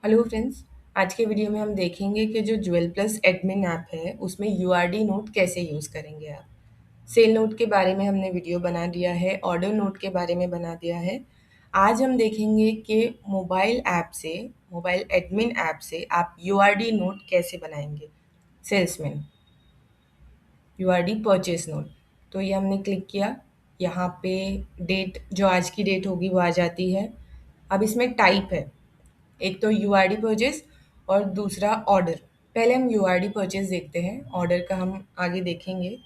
Hello friends. आज के video में हम देखेंगे कि जो ज्वेल प्लस एडमिन ऐप है उसमें यूआरडी नोट कैसे यूज़ करेंगे आप। सेल नोट के बारे में हमने वीडियो बना दिया है, ऑर्डर नोट के बारे में बना दिया है। आज हम देखेंगे कि मोबाइल एडमिन ऐप से आप यूआरडी नोट कैसे बनाएंगे। Salesman URD purchase note. तो ये हमने क्लिक किया, यहाँ पे डेट जो आज की डेट होगी वो आ जाती है। अब इसमें टाइप है, एक तो यूआरडी परचेज और दूसरा ऑर्डर। पहले हम यूआरडी परचेज देखते हैं, ऑर्डर का हम आगे देखेंगे।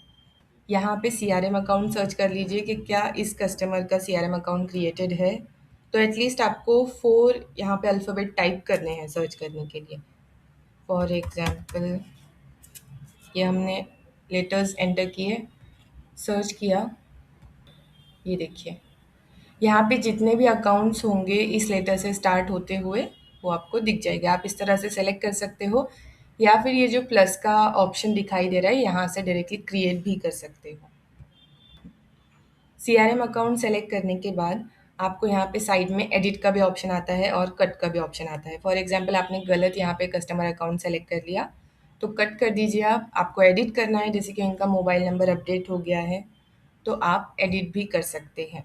यहाँ पे सीआरएम अकाउंट सर्च कर लीजिए कि क्या इस कस्टमर का सीआरएम अकाउंट क्रिएटेड है। तो एटलीस्ट आपको 4 यहाँ पे अल्फ़ाबेट टाइप करने हैं सर्च करने के लिए। फॉर एग्जांपल ये हमने लेटर्स एंटर किए, सर्च किया, ये देखिए यहाँ पे जितने भी अकाउंट्स होंगे इस लेटर से स्टार्ट होते हुए वो आपको दिख जाएगा। आप इस तरह से सेलेक्ट कर सकते हो, या फिर ये जो प्लस का ऑप्शन दिखाई दे रहा है यहाँ से डायरेक्टली क्रिएट भी कर सकते हो। सीआरएम अकाउंट सेलेक्ट करने के बाद आपको यहाँ पे साइड में एडिट का भी ऑप्शन आता है और कट का भी ऑप्शन आता है। फॉर एग्जांपल आपने गलत यहाँ पे कस्टमर अकाउंट सेलेक्ट कर लिया तो कट कर दीजिए। आप आपको एडिट करना है, जैसे कि इनका मोबाइल नंबर अपडेट हो गया है तो आप एडिट भी कर सकते हैं।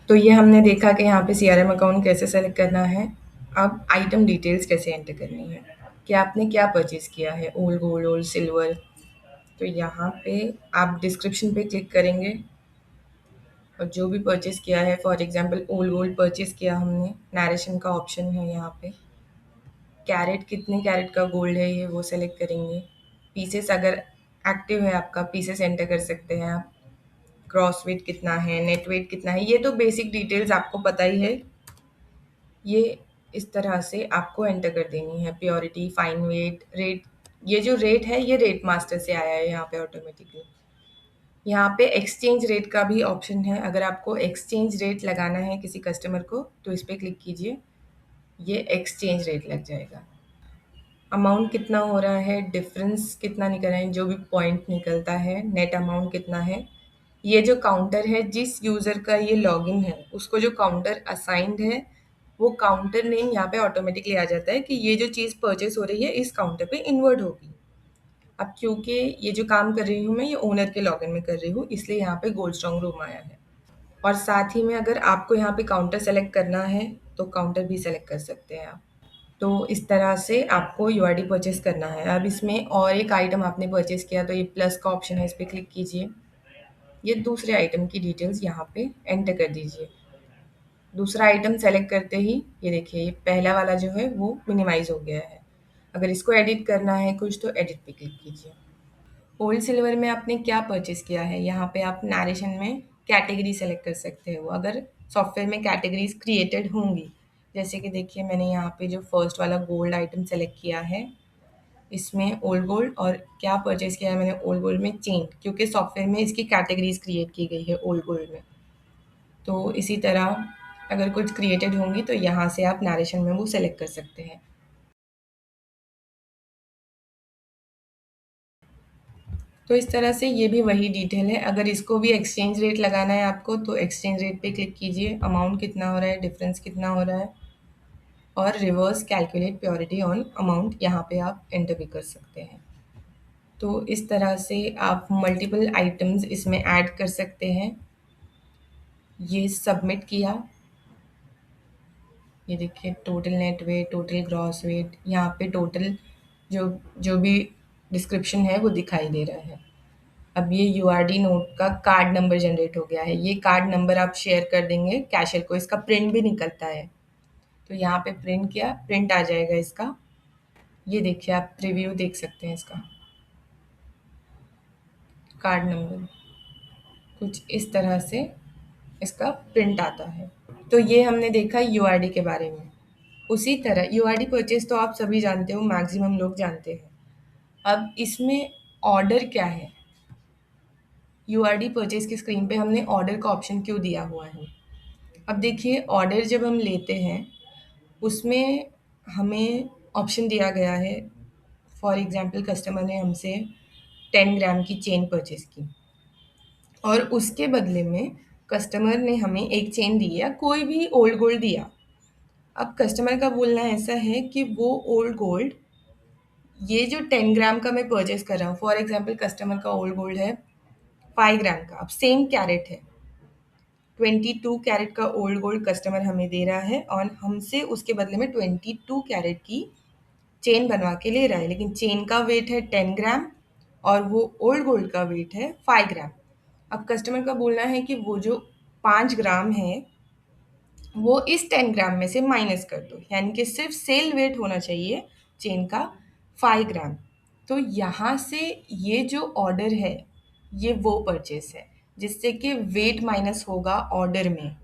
तो ये हमने देखा कि यहाँ पे सीआरएम अकाउंट कैसे सेलेक्ट करना है। अब आइटम डिटेल्स कैसे एंटर करनी है, कि आपने क्या परचेज़ किया है, ओल्ड गोल्ड, ओल्ड सिल्वर। तो यहाँ पे आप डिस्क्रिप्शन पे क्लिक करेंगे और जो भी परचेज़ किया है, for example old gold purchase किया हमने, नैरेशन का ऑप्शन है यहाँ पे। कैरेट, कितने कैरेट का गोल्ड है ये वो सेलेक्ट करेंगे। पीसेस अगर एक्टिव है आपका, पीसेस एंटर कर सकते हैं आप। क्रॉस वेट कितना है, नेट वेट कितना है, ये तो बेसिक डिटेल्स आपको पता ही है। ये इस तरह से आपको एंटर कर देनी है। प्योरिटी, फाइन वेट, रेट, ये जो रेट है ये रेट मास्टर से आया है यहाँ पे ऑटोमेटिकली। यहाँ पे एक्सचेंज रेट का भी ऑप्शन है, अगर आपको एक्सचेंज रेट लगाना है किसी कस्टमर को तो इस पर क्लिक कीजिए, ये एक्सचेंज रेट लग जाएगा। अमाउंट कितना हो रहा है, डिफरेंस कितना निकल रहा है, जो भी पॉइंट निकलता है, नेट अमाउंट कितना है। ये जो काउंटर है, जिस यूज़र का ये लॉगिन है उसको जो काउंटर असाइंड है वो काउंटर नेम यहाँ पे ऑटोमेटिकली आ जाता है कि ये जो चीज़ परचेस हो रही है इस काउंटर पे इन्वर्ट होगी। अब क्योंकि ये जो काम कर रही हूँ मैं ये ओनर के लॉगिन में कर रही हूँ, इसलिए यहाँ पे गोल्ड स्ट्रॉन्ग रूम आया है। और साथ ही में अगर आपको यहाँ पे काउंटर सेलेक्ट करना है तो काउंटर भी सेलेक्ट कर सकते हैं आप। तो इस तरह से आपको यूआरडी परचेस करना है। अब इसमें और एक आइटम आपने परचेस किया तो ये प्लस का ऑप्शन है, इस पर क्लिक कीजिए। ये दूसरे आइटम की डिटेल्स यहाँ पे एंटर कर दीजिए। दूसरा आइटम सेलेक्ट करते ही ये देखिए ये पहला वाला जो है वो मिनिमाइज हो गया है। अगर इसको एडिट करना है कुछ तो एडिट पे क्लिक कीजिए। ओल्ड सिल्वर में आपने क्या परचेस किया है, यहाँ पे आप नरेशन में कैटेगरी सेलेक्ट कर सकते हो अगर सॉफ्टवेयर में कैटेगरीज क्रिएटेड होंगी। जैसे कि देखिए मैंने यहाँ पे जो फर्स्ट वाला गोल्ड आइटम सेलेक्ट किया है, इसमें ओल्ड गोल्ड, और क्या परचेस किया है मैंने ओल्ड गोल्ड में चेन, क्योंकि सॉफ्टवेयर में इसकी कैटेगरीज क्रिएट की गई है ओल्ड गोल्ड में। तो इसी तरह अगर कुछ क्रिएटेड होंगी तो यहाँ से आप नरेशन में वो सेलेक्ट कर सकते हैं। तो इस तरह से ये भी वही डिटेल है। अगर इसको भी एक्सचेंज रेट लगाना है आपको तो एक्सचेंज रेट पे क्लिक कीजिए, अमाउंट कितना हो रहा है, डिफरेंस कितना हो रहा है, और reverse calculate purity on amount यहाँ पे आप एंटर भी कर सकते हैं। तो इस तरह से आप मल्टीपल आइटम्स इसमें ऐड कर सकते हैं। ये सबमिट किया, ये देखिए total net weight, total gross weight, यहाँ पे टोटल जो जो भी डिस्क्रिप्शन है वो दिखाई दे रहा है। अब ये यूआरडी नोट का कार्ड नंबर जनरेट हो गया है। ये कार्ड नंबर आप शेयर कर देंगे कैशियर को, इसका प्रिंट भी निकलता है। तो यहाँ पे प्रिंट किया, प्रिंट आ जाएगा इसका। ये देखिए आप प्रीव्यू देख सकते हैं इसका। कार्ड नंबर कुछ इस तरह से इसका प्रिंट आता है। तो ये हमने देखा यूआरडी के बारे में। उसी तरह यूआरडी परचेज तो आप सभी जानते हो, मैक्सिमम लोग जानते हैं। अब इसमें ऑर्डर क्या है, यूआरडी परचेज की स्क्रीन पे हमने ऑर्डर का ऑप्शन क्यों दिया हुआ है। अब देखिए ऑर्डर जब हम लेते हैं उसमें हमें ऑप्शन दिया गया है। फॉर एग्जांपल कस्टमर ने हमसे 10 ग्राम की चेन परचेज की और उसके बदले में कस्टमर ने हमें एक चेन दी या कोई भी ओल्ड गोल्ड दिया। अब कस्टमर का बोलना ऐसा है कि वो ओल्ड गोल्ड, ये जो 10 ग्राम का मैं परचेस कर रहा हूँ, फॉर एग्जांपल कस्टमर का ओल्ड गोल्ड है 5 ग्राम का, अब सेम कैरेट है, 22 कैरेट का ओल्ड गोल्ड कस्टमर हमें दे रहा है और हमसे उसके बदले में 22 कैरेट की चेन बनवा के ले रहा है, लेकिन चेन का वेट है 10 ग्राम और वो ओल्ड गोल्ड का वेट है 5 ग्राम। अब कस्टमर का बोलना है कि वो जो 5 ग्राम है वो इस 10 ग्राम में से माइनस कर दो, यानी कि सिर्फ सेल वेट होना चाहिए चेन का 5 ग्राम। तो यहाँ से ये जो ऑर्डर है ये वो परचेस है जिससे कि वेट माइनस होगा ऑर्डर में।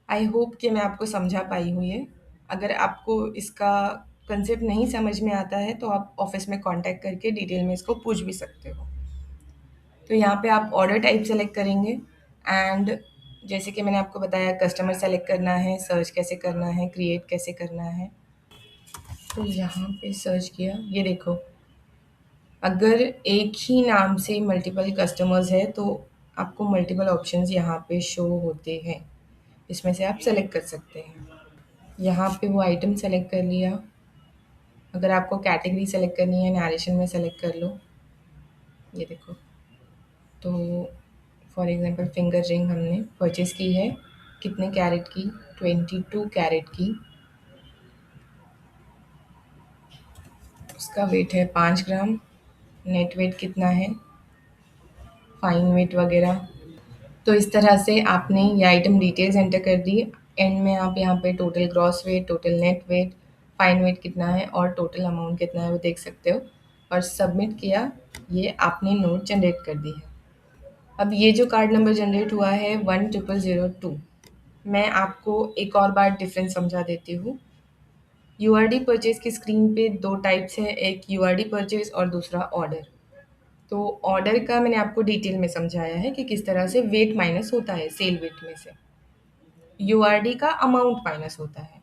आई होप कि मैं आपको समझा पाई हूँ ये। अगर आपको इसका कंसेप्ट नहीं समझ में आता है तो आप ऑफिस में कांटेक्ट करके डिटेल में इसको पूछ भी सकते हो। तो यहाँ पे आप ऑर्डर टाइप सेलेक्ट करेंगे एंड जैसे कि मैंने आपको बताया कस्टमर सेलेक्ट करना है, सर्च कैसे करना है, क्रिएट कैसे करना है। तो यहाँ पे सर्च किया, ये देखो अगर एक ही नाम से मल्टीपल कस्टमर्स है तो आपको मल्टीपल ऑप्शंस यहाँ पे शो होते हैं, इसमें से आप सेलेक्ट कर सकते हैं। यहाँ पे वो आइटम सेलेक्ट कर लिया। अगर आपको कैटेगरी सेलेक्ट करनी है नरेशन में सेलेक्ट कर लो, ये देखो। तो फॉर एग्जांपल फिंगर रिंग हमने परचेज़ की है, कितने कैरेट की, 22 कैरेट की, उसका वेट है 5 ग्राम, नेट वेट कितना है, फाइन वेट वगैरह। तो इस तरह से आपने ये आइटम डिटेल्स एंटर कर दी। एंड में आप यहाँ पे total gross weight, total net weight, fine weight कितना है और टोटल अमाउंट कितना है वो देख सकते हो और सबमिट किया, ये आपने नोट जनरेट कर दी है। अब ये जो कार्ड नंबर जनरेट हुआ है 10002, मैं आपको एक और बार डिफरेंस समझा देती हूँ। यूआरडी परचेज की स्क्रीन पे दो टाइप्स है, एक यूआरडी परचेज और दूसरा ऑर्डर। तो ऑर्डर का मैंने आपको डिटेल में समझाया है कि किस तरह से वेट माइनस होता है सेल वेट में से, यूआरडी का अमाउंट माइनस होता है।